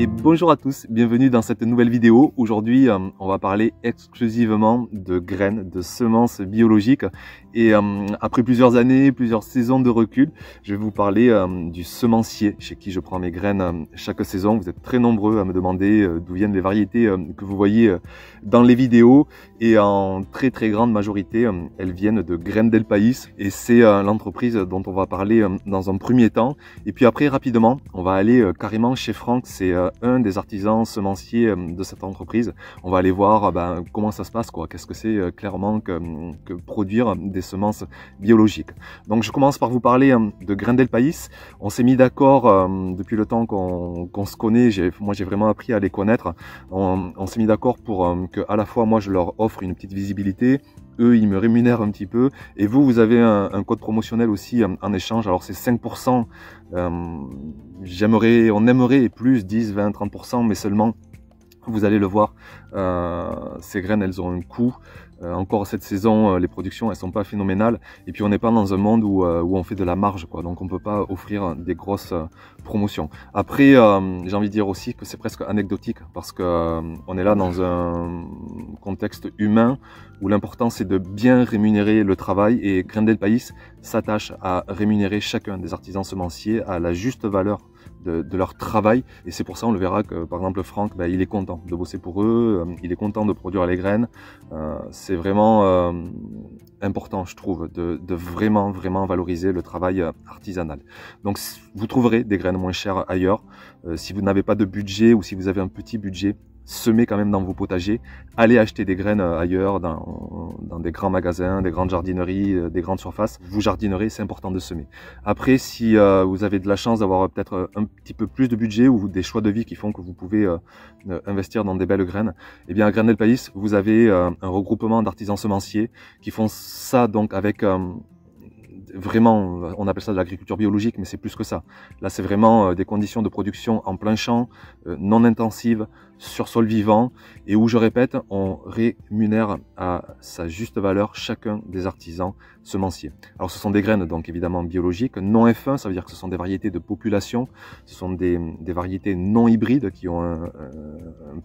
Et bonjour à tous, bienvenue dans cette nouvelle vidéo. Aujourd'hui, on va parler exclusivement de graines, de semences biologiques. Et après plusieurs années, plusieurs saisons de recul, je vais vous parler du semencier chez qui je prends mes graines chaque saison. Vous êtes très nombreux à me demander d'où viennent les variétés que vous voyez dans les vidéos. Et en très grande majorité, elles viennent de Graines del País. Et c'est l'entreprise dont on va parler dans un premier temps. Et puis après, rapidement, on va aller carrément chez Franck. C'est un des artisans semenciers de cette entreprise. On va aller voir comment ça se passe, quoi. Qu'est-ce que c'est clairement que produire des semences biologiques. Donc je commence par vous parler de Graines del País. On s'est mis d'accord depuis le temps qu'on se connaît. Moi j'ai vraiment appris à les connaître. On s'est mis d'accord pour que à la fois moi je leur offre une petite visibilité, eux ils me rémunèrent un petit peu, et vous avez un code promotionnel aussi en échange. Alors c'est 5%, on aimerait plus 10, 20, 30%, mais seulement, vous allez le voir, ces graines elles ont un coût. Encore cette saison, les productions elles sont pas phénoménales, et puis on n'est pas dans un monde où on fait de la marge, quoi. Donc on peut pas offrir des grosses promotions. Après, j'ai envie de dire aussi que c'est presque anecdotique, parce que on est là dans un contexte humain où l'important c'est de bien rémunérer le travail, et Graines del País s'attache à rémunérer chacun des artisans semenciers à la juste valeur de leur travail. Et c'est pour ça, on le verra, que par exemple Franck, il est content de bosser pour eux, il est content de produire les graines. C'est vraiment important, je trouve, de vraiment valoriser le travail artisanal. Donc vous trouverez des graines moins chères ailleurs. Si vous n'avez pas de budget, ou si vous avez un petit budget, semez quand même dans vos potagers. Allez acheter des graines ailleurs, dans des grands magasins, des grandes jardineries, des grandes surfaces. Vous jardinerez, c'est important de semer. Après, si vous avez de la chance d'avoir peut-être un petit peu plus de budget, ou des choix de vie qui font que vous pouvez investir dans des belles graines, eh bien à Graines del País, vous avez un regroupement d'artisans semenciers qui font ça donc avec vraiment, on appelle ça de l'agriculture biologique, mais c'est plus que ça. Là, c'est vraiment des conditions de production en plein champ, non intensives, sur sol vivant, et où, je répète, on rémunère à sa juste valeur chacun des artisans semenciers. Alors, ce sont des graines, donc évidemment biologiques, non F1, ça veut dire que ce sont des variétés de population, ce sont des variétés non hybrides qui ont un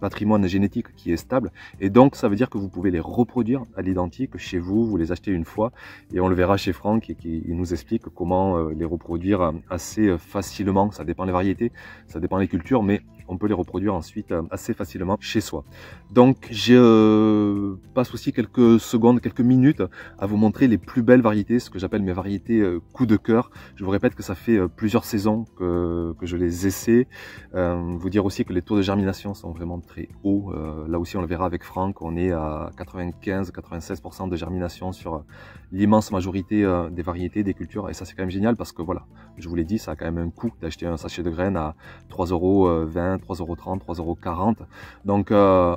patrimoine génétique qui est stable, et donc ça veut dire que vous pouvez les reproduire à l'identique chez vous. Vous les achetez une fois, et on le verra chez Franck, et qui nous explique comment les reproduire assez facilement. Ça dépend des variétés, ça dépend des cultures, mais on peut les reproduire ensuite assez facilement chez soi. Donc je passe aussi quelques secondes, quelques minutes à vous montrer les plus belles variétés, ce que j'appelle mes variétés coup de cœur. Je vous répète que ça fait plusieurs saisons que je les essaie. Vous dire aussi que les taux de germination sont vraiment très hauts. Là aussi on le verra avec Franck, on est à 95-96% de germination sur l'immense majorité des variétés, des cultures, et ça c'est quand même génial, parce que voilà, je vous l'ai dit, ça a quand même un coût d'acheter un sachet de graines à 3,20 €, 3,30 €, 3,40 €. Donc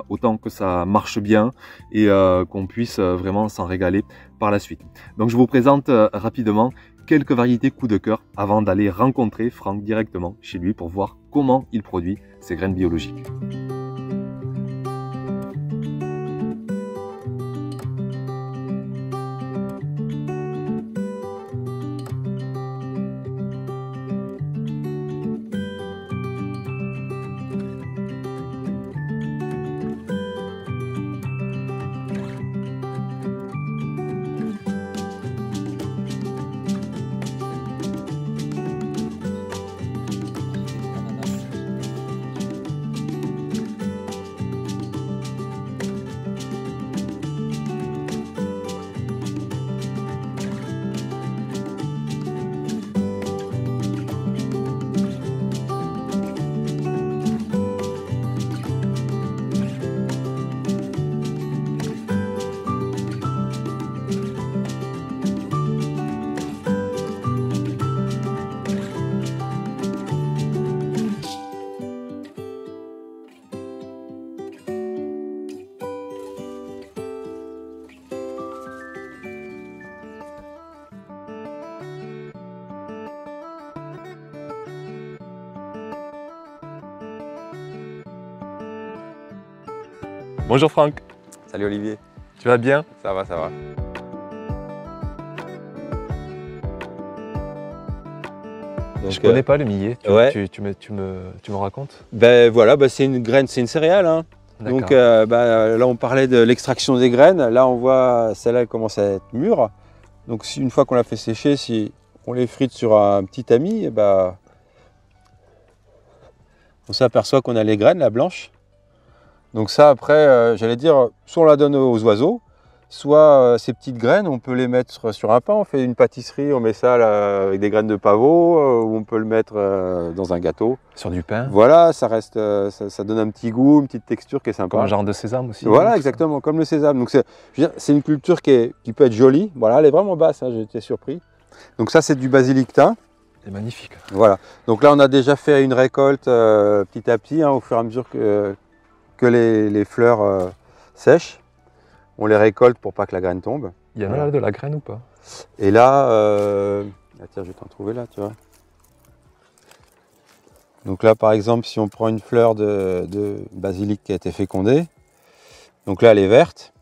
autant que ça marche bien, et qu'on puisse vraiment s'en régaler par la suite. Donc je vous présente rapidement quelques variétés coup de cœur avant d'aller rencontrer Franck directement chez lui pour voir comment il produit ses graines biologiques. Bonjour Franck. Salut Olivier. Tu vas bien? Ça va, ça va. Donc, je connais pas le millet, ouais. tu me racontes? Ben voilà, ben, c'est une graine, c'est une céréale. Hein. Donc ben, là on parlait de l'extraction des graines, là on voit celle-là elle commence à être mûre. Donc une fois qu'on l'a fait sécher, si on les frite sur un petit tamis, ben, on s'aperçoit qu'on a les graines, la blanche. Donc ça après, j'allais dire, soit on la donne aux oiseaux, soit ces petites graines, on peut les mettre sur un pain, on fait une pâtisserie, on met ça là, avec des graines de pavot, ou on peut le mettre dans un gâteau. Sur du pain? Voilà, ça reste, ça donne un petit goût, une petite texture qui est sympa. Comme un genre de sésame aussi. Voilà, exactement, comme le sésame. Donc c'est une culture qui peut être jolie. Voilà, elle est vraiment basse, hein, j'ai été surpris. Donc ça c'est du basilic thym. C'est magnifique. Voilà, donc là on a déjà fait une récolte petit à petit, hein, au fur et à mesure que les fleurs sèchent. On les récolte pour pas que la graine tombe. Il y en a là de la graine ou pas? Et là, tiens, je vais t'en trouver là, tu vois. Donc là, par exemple, si on prend une fleur de basilic qui a été fécondée, donc là, elle est verte.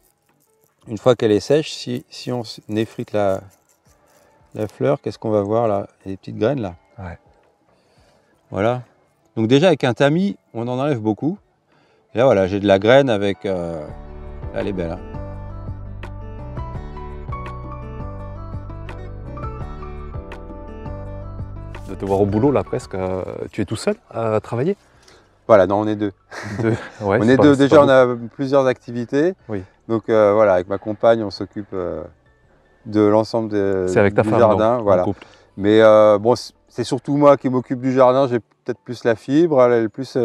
Une fois qu'elle est sèche, si on effrite la fleur, qu'est-ce qu'on va voir là? Il y a des petites graines là. Ouais. Voilà. Donc déjà, avec un tamis, on en enlève beaucoup. Et là, voilà, j'ai de la graine avec... là, elle est belle. Hein. De te voir au boulot là presque, tu es tout seul à travailler? Voilà, non, on est deux. Ouais, on est deux, déjà on a plusieurs activités. Oui. Donc voilà, avec ma compagne, on s'occupe de l'ensemble du jardin. Donc, voilà. Mais bon, c'est surtout moi qui m'occupe du jardin, j'ai peut-être plus la fibre, elle est plus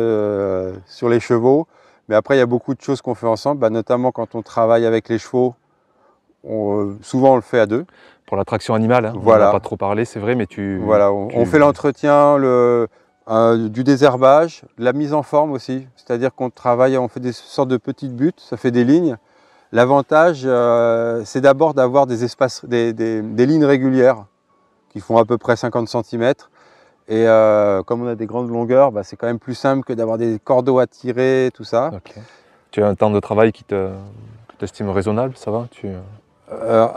sur les chevaux. Mais après, il y a beaucoup de choses qu'on fait ensemble, bah, notamment quand on travaille avec les chevaux, souvent on le fait à deux. Pour la traction animale, hein, voilà. On n'a pas trop parlé, c'est vrai, mais Voilà, on fait l'entretien, du désherbage, de la mise en forme aussi. C'est-à-dire qu'on travaille, on fait des sortes de petites buttes, ça fait des lignes. L'avantage, c'est d'abord d'avoir des espaces, des lignes régulières qui font à peu près 50 cm. Et comme on a des grandes longueurs, bah, c'est quand même plus simple que d'avoir des cordeaux à tirer, tout ça. Okay. Tu as un temps de travail que tu estimes raisonnable, ça va?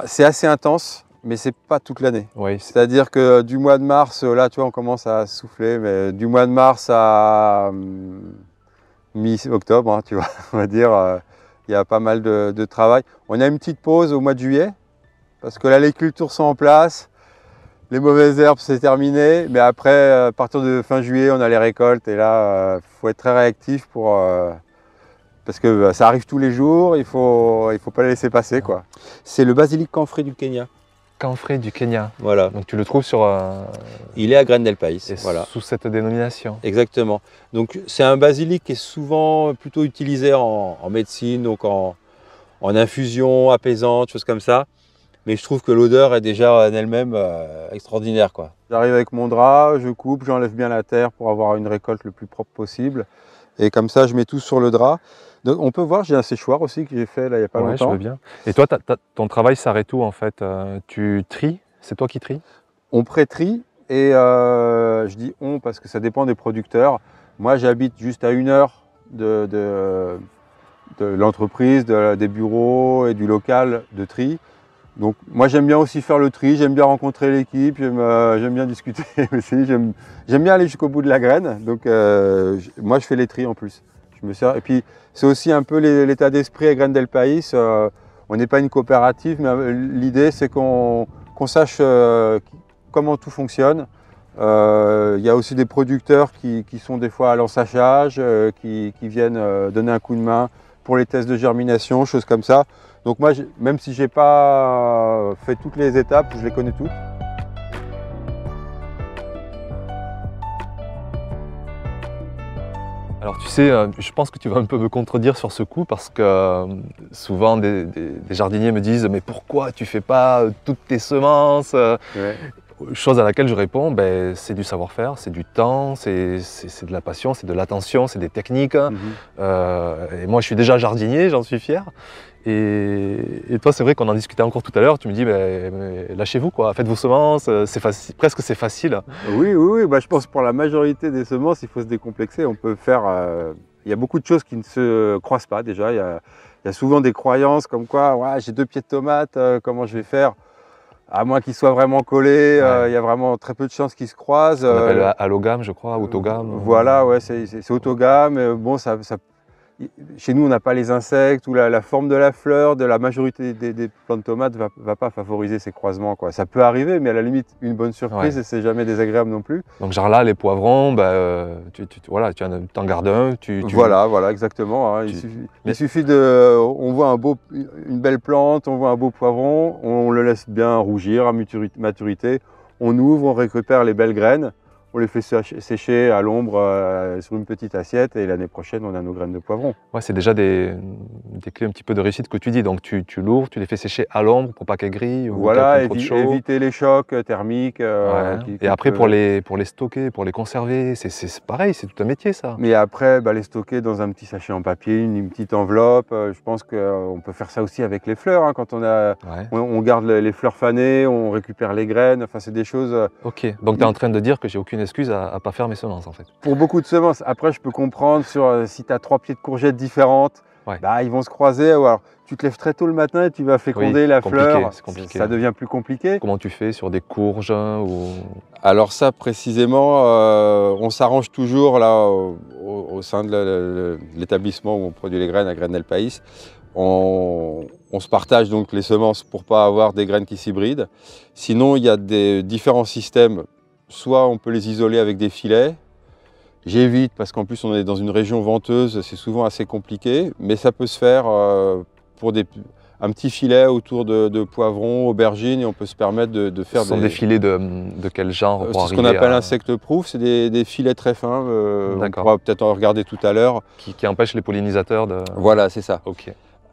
C'est assez intense, mais c'est pas toute l'année. Oui, c'est-à-dire que du mois de mars, là, tu vois, on commence à souffler, mais du mois de mars à mi-octobre, hein, tu vois, on va dire, il y a pas mal de travail. On a une petite pause au mois de juillet, parce que là, les cultures sont en place. Les mauvaises herbes, c'est terminé, mais après, à partir de fin juillet, on a les récoltes et là, il faut être très réactif parce que ça arrive tous les jours, il faut pas les laisser passer, quoi. C'est le basilic camphré du Kenya. Camphré du Kenya. Voilà. Donc tu le trouves sur... Il est à Graines del País. Voilà. Sous cette dénomination. Exactement. Donc c'est un basilic qui est souvent plutôt utilisé en médecine, donc en infusion apaisante, choses comme ça. Mais je trouve que l'odeur est déjà en elle-même extraordinaire, quoi. J'arrive avec mon drap, je coupe, j'enlève bien la terre pour avoir une récolte le plus propre possible. Et comme ça, je mets tout sur le drap. Donc, on peut voir, j'ai un séchoir aussi que j'ai fait là, il n'y a pas longtemps. Je veux bien. Et toi, ton travail s'arrête où en fait? Tu tries? C'est toi qui tries? On pré-trie et je dis on parce que ça dépend des producteurs. Moi, j'habite juste à 1 heure de l'entreprise, des bureaux et du local de tri. Donc moi j'aime bien aussi faire le tri, j'aime bien rencontrer l'équipe, j'aime bien discuter aussi, j'aime bien aller jusqu'au bout de la graine. Donc moi je fais les tris en plus. Je me sers, et puis c'est aussi un peu l'état d'esprit à Graines del País. On n'est pas une coopérative, mais l'idée c'est qu'on sache comment tout fonctionne. Il y a aussi des producteurs qui sont des fois à l'ensachage, qui viennent donner un coup de main pour les tests de germination, choses comme ça. Donc moi, même si je n'ai pas fait toutes les étapes, je les connais toutes. Alors tu sais, je pense que tu vas un peu me contredire sur ce coup parce que souvent des jardiniers me disent « mais pourquoi tu ne fais pas toutes tes semences ?» Chose à laquelle je réponds, ben, c'est du savoir-faire, c'est du temps, c'est de la passion, c'est de l'attention, c'est des techniques. Et moi, je suis déjà jardinier, j'en suis fier. Et toi, c'est vrai qu'on en discutait encore tout à l'heure, tu me dis, mais lâchez-vous, quoi, faites vos semences, presque c'est facile. Oui, bah, je pense que pour la majorité des semences, il faut se décomplexer. On peut faire, il y a beaucoup de choses qui ne se croisent pas déjà. Il y a souvent des croyances comme quoi, ouais, j'ai 2 pieds de tomates, comment je vais faire? À moins qu'ils soient vraiment collés, Ouais. il y a vraiment très peu de chances qu'ils se croisent. On appelle allogame, je crois, autogame. Voilà, ouais, c'est autogame. Bon, chez nous, on n'a pas les insectes ou la forme de la fleur de la majorité des plants de tomates va pas favoriser ces croisements, quoi. Ça peut arriver, mais à la limite, une bonne surprise Ouais. et c'est jamais désagréable non plus. Donc genre là, les poivrons, bah, voilà, tu en gardes un, Voilà, exactement, hein. Il suffit de, on voit une belle plante, on voit un beau poivron, on le laisse bien rougir à maturité, on ouvre, on récupère les belles graines, on les fait sécher à l'ombre sur une petite assiette et l'année prochaine, on a nos graines de poivron. Ouais, c'est déjà des clés un petit peu de réussite que tu dis. Donc tu l'ouvres, tu les fais sécher à l'ombre pour pas qu'elles grillent ou qu'elles Voilà, prennent trop de chaud. éviter les chocs thermiques. Ouais. Et après, pour les stocker, pour les conserver, c'est pareil, c'est tout un métier ça. Mais après, les stocker dans un petit sachet en papier, une petite enveloppe. Je pense qu'on peut faire ça aussi avec les fleurs, hein, quand on garde les fleurs fanées, on récupère les graines. Enfin, c'est des choses. Ok, donc tu es en train de dire que j'ai aucune excuse à pas faire mes semences en fait. Pour beaucoup de semences. Après, je peux comprendre si tu as 3 pieds de courgettes différentes, Ouais. ils vont se croiser. Ou alors, tu te lèves très tôt le matin et tu vas féconder la fleur. C'est compliqué. Ça devient plus compliqué. Comment tu fais sur des courges ou... Alors ça, précisément, on s'arrange toujours là au sein de l'établissement où on produit les graines à Grainel Pays. On se partage donc les semences pour pas avoir des graines qui s'hybrident. Sinon, il y a des différents systèmes. Soit on peut les isoler avec des filets. J'évite parce qu'en plus on est dans une région venteuse, c'est souvent assez compliqué. Mais ça peut se faire pour un petit filet autour de poivrons, aubergines, et on peut se permettre de faire Ce sont des filets de quel genre pour c'est ce qu'on appelle insecte-proof, c'est des filets très fins, on pourra peut-être en regarder tout à l'heure. Qui empêchent les pollinisateurs de... Voilà, c'est ça. Ok.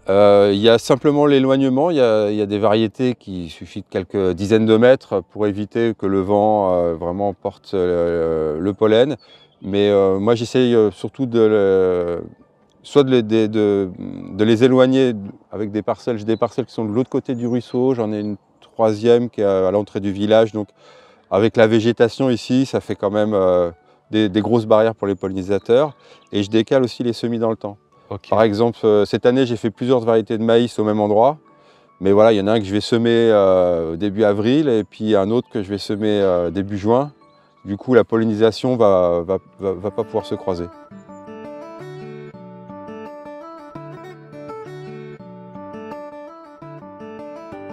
Il y a simplement l'éloignement, il y a des variétés qui suffit de quelques dizaines de mètres pour éviter que le vent vraiment porte le pollen. Mais moi j'essaye surtout soit de les éloigner avec des parcelles. J'ai des parcelles qui sont de l'autre côté du ruisseau, j'en ai une troisième qui est à l'entrée du village. Donc avec la végétation ici, ça fait quand même des grosses barrières pour les pollinisateurs. Et je décale aussi les semis dans le temps. Okay. Par exemple, cette année, j'ai fait plusieurs variétés de maïs au même endroit. Mais voilà, il y en a un que je vais semer début avril et puis un autre que je vais semer début juin. Du coup, la pollinisation va pas pouvoir se croiser.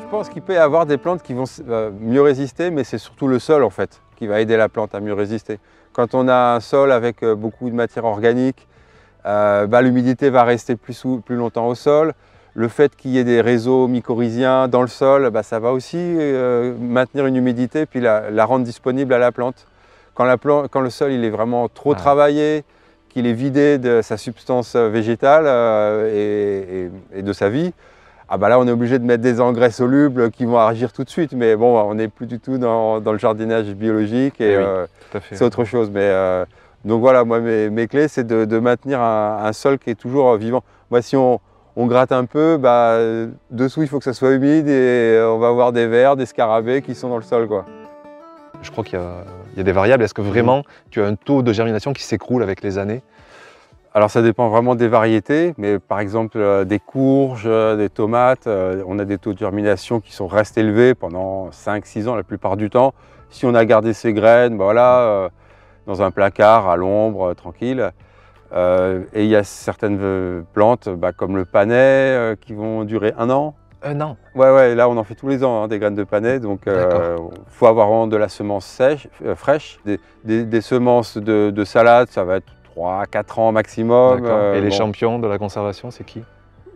Je pense qu'il peut y avoir des plantes qui vont mieux résister, mais c'est surtout le sol en fait qui va aider la plante à mieux résister. Quand on a un sol avec beaucoup de matière organique, l'humidité va rester plus longtemps au sol. Le fait qu'il y ait des réseaux mycorhiziens dans le sol, ça va aussi maintenir une humidité puis la rendre disponible à la plante. Quand le sol il est vraiment trop travaillé, qu'il est vidé de sa substance végétale et de sa vie, là on est obligé de mettre des engrais solubles qui vont agir tout de suite. Mais bon, on n'est plus du tout dans le jardinage biologique et c'est autre chose. Donc voilà, moi mes clés c'est de maintenir un sol qui est toujours vivant. Moi si on gratte un peu, dessous il faut que ça soit humide et on va avoir des vers, des scarabées qui sont dans le sol, quoi. Je crois qu'il y a des variables. Est-ce que vraiment tu as un taux de germination qui s'écroule avec les années? Alors ça dépend vraiment des variétés, mais par exemple des courges, des tomates, on a des taux de germination qui sont restés élevés pendant 5-6 ans la plupart du temps. Si on a gardé ces graines, dans un placard, à l'ombre, tranquille. Et il y a certaines plantes, comme le panais, qui vont durer 1 an. 1 an? Ouais, là on en fait tous les ans, des graines de panais, donc faut avoir vraiment de la semence fraîche. Des semences de salade, ça va être 3-4 ans maximum. Et les champions de la conservation, c'est qui?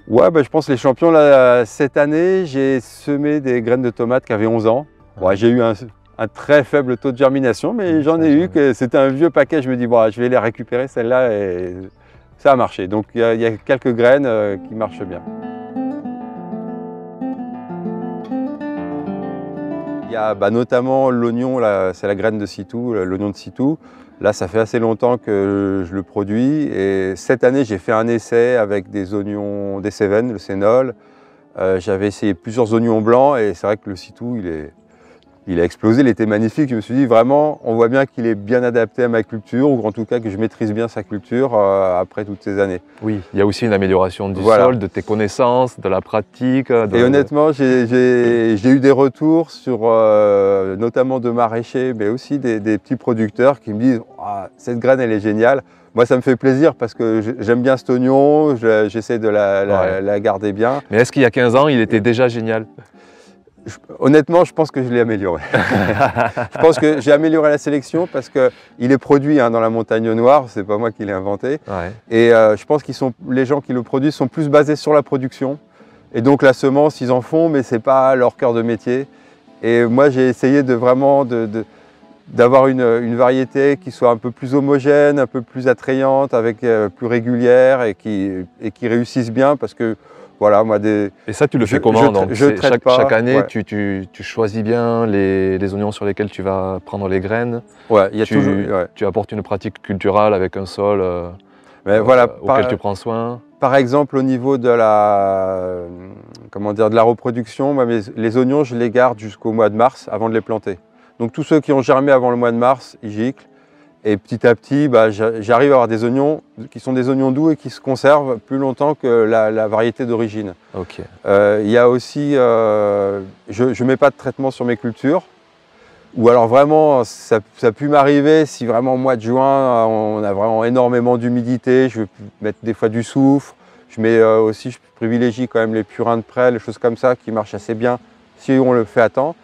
Ouais, je pense les champions, là, cette année, j'ai semé des graines de tomates qui avaient 11 ans. Ouais, j'ai eu un très faible taux de germination, mais j'en ai eu, que c'était un vieux paquet. Je me dis, je vais les récupérer, celle-là, et ça a marché. Donc il y a quelques graines qui marchent bien. Il y a notamment l'oignon, c'est la graine de Sitou, l'oignon de Sitou. Là, ça fait assez longtemps que je le produis et cette année, j'ai fait un essai avec des oignons, des Cévennes, le Sénol. J'avais essayé plusieurs oignons blancs et c'est vrai que le Sitou, il a explosé, il était magnifique. Je me suis dit vraiment, on voit bien qu'il est bien adapté à ma culture, ou en tout cas que je maîtrise bien sa culture après toutes ces années. Oui, il y a aussi une amélioration du Voilà. sol, de tes connaissances, de la pratique. Et honnêtement, j'ai eu des retours sur, notamment de maraîchers, mais aussi des petits producteurs qui me disent ah, cette graine elle est géniale. Moi ça me fait plaisir parce que j'aime bien cet oignon, j'essaie de la garder bien. Mais est-ce qu'il y a 15 ans il était déjà génial? Honnêtement, je pense que je l'ai amélioré. Je pense que j'ai amélioré la sélection parce qu'il est produit dans la montagne noire, c'est pas moi qui l'ai inventé. Ouais. Et je pense que les gens qui le produisent sont plus basés sur la production. Et donc la semence, ils en font, mais c'est pas leur cœur de métier. Et moi, j'ai essayé de vraiment d'avoir une variété qui soit un peu plus homogène, un peu plus attrayante, avec plus régulière et qui réussisse bien parce que voilà, moi Et ça, tu le fais comment? Donc, chaque année, ouais. tu choisis bien les oignons sur lesquels tu vas prendre les graines. Ouais, il y a toujours, ouais. Tu apportes une pratique culturelle avec un sol auquel tu prends soin. Par exemple, au niveau de de la reproduction, moi, les oignons, je les garde jusqu'au mois de mars avant de les planter. Donc tous ceux qui ont germé avant le mois de mars, ils giclent. Et petit à petit, j'arrive à avoir des oignons qui sont des oignons doux et qui se conservent plus longtemps que la variété d'origine. Okay. Il y a aussi, je ne mets pas de traitement sur mes cultures. Ou alors vraiment, ça a pu m'arriver si vraiment au mois de juin, on a vraiment énormément d'humidité, je vais mettre des fois du soufre. Je mets aussi, je privilégie quand même les purins de prêle, les choses comme ça qui marchent assez bien si on le fait à temps.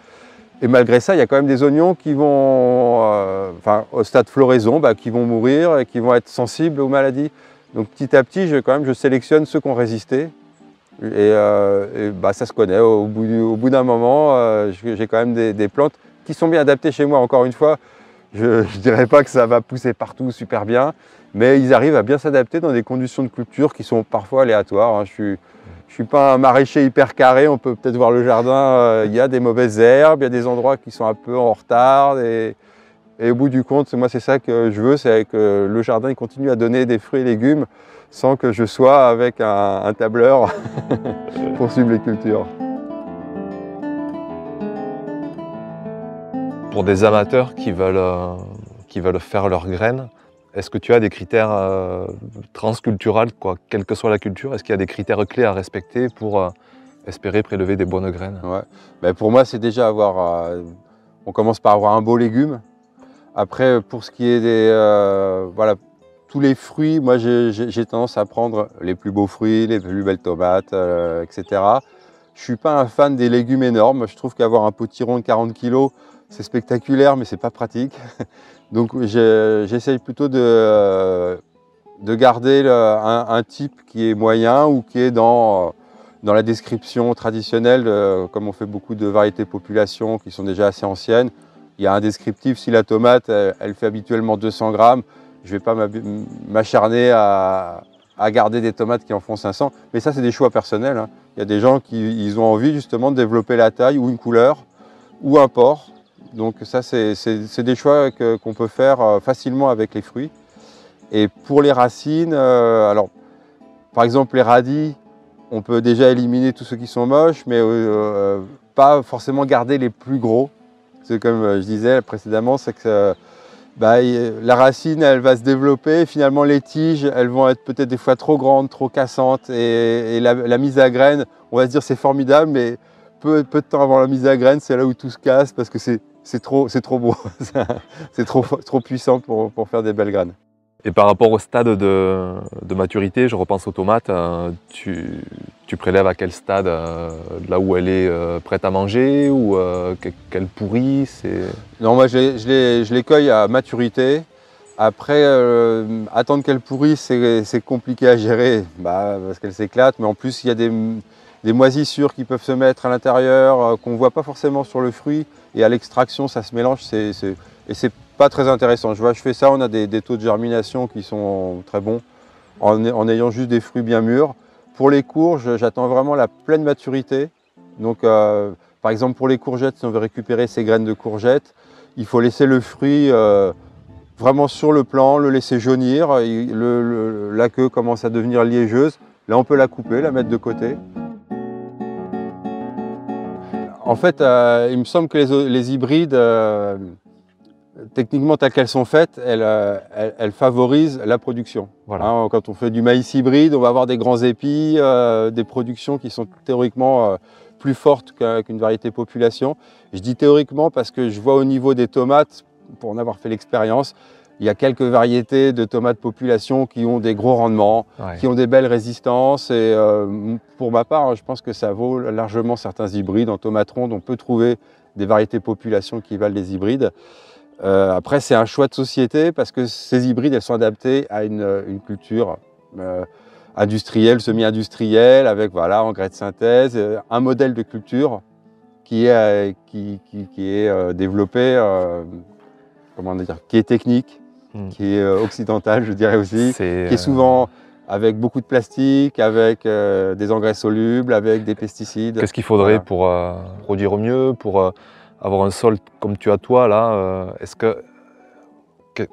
Et malgré ça, il y a quand même des oignons qui vont, au stade floraison, qui vont mourir et qui vont être sensibles aux maladies. Donc petit à petit, je sélectionne ceux qui ont résisté. Et ça se connaît. Au bout d'un moment, j'ai quand même des plantes qui sont bien adaptées chez moi. Encore une fois, je ne dirais pas que ça va pousser partout super bien, mais ils arrivent à bien s'adapter dans des conditions de culture qui sont parfois aléatoires. Je ne suis pas un maraîcher hyper carré, on peut peut-être voir le jardin, il y a des mauvaises herbes, il y a des endroits qui sont un peu en retard. Et au bout du compte, moi c'est ça que je veux, c'est que le jardin il continue à donner des fruits et légumes sans que je sois avec un tableur pour suivre les cultures. Pour des amateurs qui veulent faire leurs graines, est-ce que tu as des critères transculturels, quelle que soit la culture? Est-ce qu'il y a des critères clés à respecter pour espérer prélever des bonnes graines? Ouais. Pour moi, c'est déjà avoir... on commence par avoir un beau légume. Après, pour ce qui est tous les fruits, moi j'ai tendance à prendre les plus beaux fruits, les plus belles tomates, etc. Je ne suis pas un fan des légumes énormes. Je trouve qu'avoir un potiron de 40 kg, c'est spectaculaire, mais c'est pas pratique. Donc j'essaye plutôt de garder un type qui est moyen ou qui est dans la description traditionnelle, comme on fait beaucoup de variétés population qui sont déjà assez anciennes. Il y a un descriptif, si la tomate elle fait habituellement 200 grammes, je ne vais pas m'acharner à garder des tomates qui en font 500. Mais ça, c'est des choix personnels. Hein. Il y a des gens qui ont envie justement de développer la taille ou une couleur ou un port. Donc ça, c'est des choix qu'on peut faire facilement avec les fruits. Et pour les racines, alors par exemple les radis, on peut déjà éliminer tous ceux qui sont moches, mais pas forcément garder les plus gros. C'est comme je disais précédemment, c'est que la racine, elle va se développer. Finalement, les tiges, elles vont être peut-être des fois trop grandes, trop cassantes. Et la mise à graines, on va se dire c'est formidable, mais peu de temps avant la mise à graines, c'est là où tout se casse parce que c'est trop beau. C'est trop puissant pour faire des belles graines. Et par rapport au stade de maturité, je repense aux tomates, tu prélèves à quel stade? Là où elle est prête à manger ou qu'elle pourrit? Non, moi je les cueille à maturité. Après, attendre qu'elle pourrisse, c'est compliqué à gérer parce qu'elle s'éclate. Mais en plus, il y a des moisissures qui peuvent se mettre à l'intérieur, qu'on ne voit pas forcément sur le fruit. Et à l'extraction, ça se mélange et c'est pas très intéressant. Je fais ça, on a des taux de germination qui sont très bons en ayant juste des fruits bien mûrs. Pour les courges, j'attends vraiment la pleine maturité. Donc, par exemple, pour les courgettes, si on veut récupérer ces graines de courgettes, il faut laisser le fruit vraiment sur le plant, le laisser jaunir. La queue commence à devenir liégeuse. Là, on peut la couper, la mettre de côté. En fait, il me semble que les hybrides, techniquement telles qu'elles sont faites, elles favorisent la production. Voilà. Hein, quand on fait du maïs hybride, on va avoir des grands épis, des productions qui sont théoriquement plus fortes qu'une variété population. Je dis théoriquement parce que je vois au niveau des tomates, pour en avoir fait l'expérience, il y a quelques variétés de tomates population qui ont des gros rendements, Ouais. qui ont des belles résistances. Et pour ma part, je pense que ça vaut largement certains hybrides. En tomate ronde, on peut trouver des variétés population qui valent des hybrides. Après, c'est un choix de société parce que ces hybrides, elles sont adaptées à une culture industrielle, semi-industrielle, avec voilà, engrais de synthèse, un modèle de culture qui est développé, comment dire, qui est technique, qui est occidental, je dirais aussi, qui est souvent avec beaucoup de plastique, avec des engrais solubles, avec des pesticides. Qu'est-ce qu'il faudrait pour produire mieux, pour avoir un sol comme tu as toi là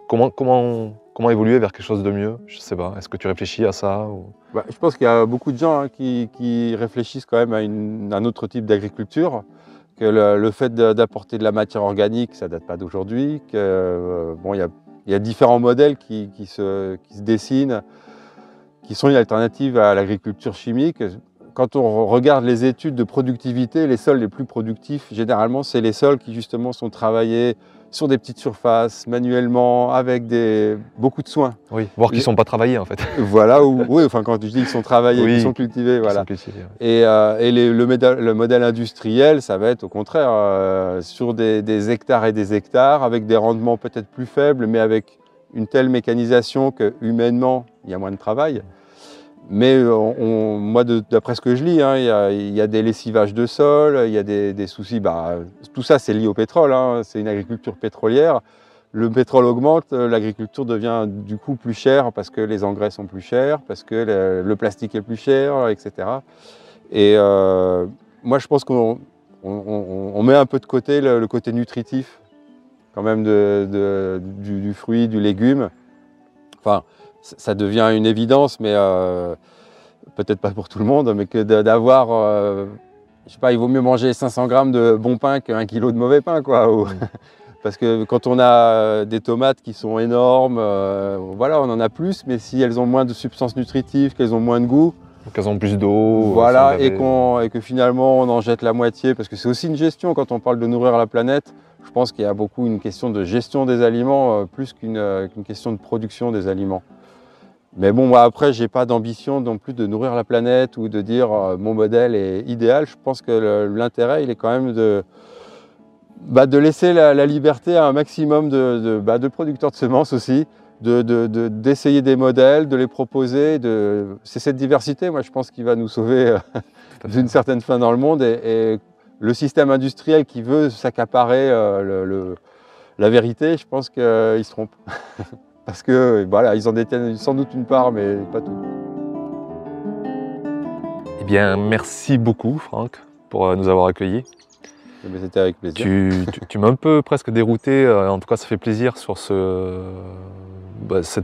comment évoluer vers quelque chose de mieux? Je sais pas. Est-ce que tu réfléchis à ça ou... Je pense qu'il y a beaucoup de gens qui réfléchissent quand même à un autre type d'agriculture. Que le fait d'apporter de la matière organique, ça ne date pas d'aujourd'hui. Bon, il y a différents modèles qui se dessinent, qui sont une alternative à l'agriculture chimique. Quand on regarde les études de productivité, les sols les plus productifs, généralement, c'est les sols qui justement sont travaillés sur des petites surfaces, manuellement, avec beaucoup de soins. Oui, voire qu'ils ne sont pas travaillés en fait. Voilà, oui, enfin quand je dis qu'ils sont travaillés, qu'ils sont cultivés, voilà. Et le modèle industriel, ça va être au contraire sur des hectares et des hectares, avec des rendements peut-être plus faibles, mais avec une telle mécanisation que humainement, il y a moins de travail. Mais moi, d'après ce que je lis, hein, il y a des lessivages de sol, il y a des soucis. Tout ça, c'est lié au pétrole. Hein, c'est une agriculture pétrolière. Le pétrole augmente, l'agriculture devient du coup plus chère parce que les engrais sont plus chers, parce que le plastique est plus cher, etc. Et moi, je pense qu'on met un peu de côté le côté nutritif quand même du fruit, du légume. Enfin, ça devient une évidence, mais peut-être pas pour tout le monde, mais que d'avoir, je sais pas, il vaut mieux manger 500 grammes de bon pain qu'un kilo de mauvais pain, quoi. Parce que quand on a des tomates qui sont énormes, voilà, on en a plus, mais si elles ont moins de substances nutritives, qu'elles ont moins de goût, qu'elles ont plus d'eau, voilà, et que finalement on en jette la moitié, parce que c'est aussi une gestion quand on parle de nourrir la planète. Je pense qu'il y a beaucoup une question de gestion des aliments plus qu'une question de production des aliments. Mais bon, moi après, j'ai pas d'ambition non plus de nourrir la planète ou de dire mon modèle est idéal. Je pense que l'intérêt, il est quand même de laisser la liberté à un maximum de producteurs de semences aussi, d'essayer des modèles, de les proposer. C'est cette diversité, moi, je pense, qui va nous sauver d'une certaine fin dans le monde. Et le système industriel qui veut s'accaparer la vérité, je pense qu'il se trompe. Parce que voilà, ils en détiennent sans doute une part, mais pas tout. Eh bien, merci beaucoup, Franck, pour nous avoir accueillis. C'était avec plaisir. Tu m'as un peu presque dérouté, en tout cas ça fait plaisir sur cette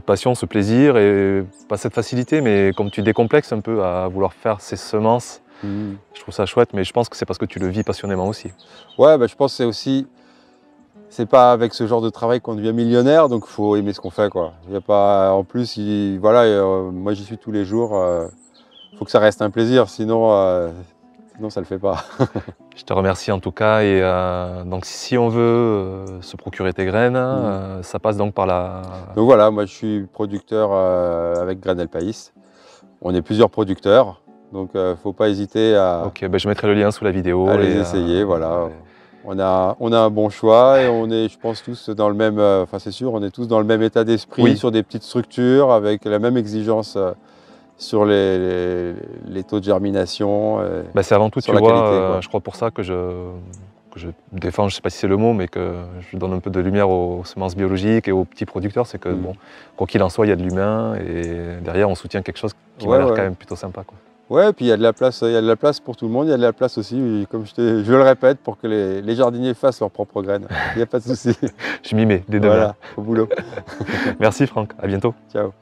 passion, ce plaisir, et pas cette facilité, mais comme tu décomplexes un peu à vouloir faire ces semences, je trouve ça chouette, mais je pense que c'est parce que tu le vis passionnément aussi. Ouais, je pense que c'est aussi... C'est pas avec ce genre de travail qu'on devient millionnaire, donc il faut aimer ce qu'on fait, quoi. Il y a pas, en plus, moi j'y suis tous les jours. Faut que ça reste un plaisir, sinon ça le fait pas. Je te remercie en tout cas. Et donc si on veut se procurer tes graines, ça passe donc par la... Donc voilà, moi je suis producteur avec Graines El País. On est plusieurs producteurs, donc faut pas hésiter à... Ok, je mettrai le lien sous la vidéo. À les essayer, voilà. Ouais. On a un bon choix et on est, je pense, tous dans le même, c'est sûr, on est tous dans le même état d'esprit, sur des petites structures, avec la même exigence sur les taux de germination. C'est avant tout, tu vois, qualité, je crois pour ça que je défends, je ne sais pas si c'est le mot, mais que je donne un peu de lumière aux semences biologiques et aux petits producteurs, c'est que bon, quoi qu'il en soit, il y a de l'humain et derrière on soutient quelque chose qui m'a l'air quand même plutôt sympa, quoi. Ouais, puis il y a de la place pour tout le monde, il y a de la place aussi, comme je le répète, pour que les jardiniers fassent leurs propres graines. Il n'y a pas de souci. Je m'y mets dès demain. Voilà, au boulot. Merci Franck, à bientôt. Ciao.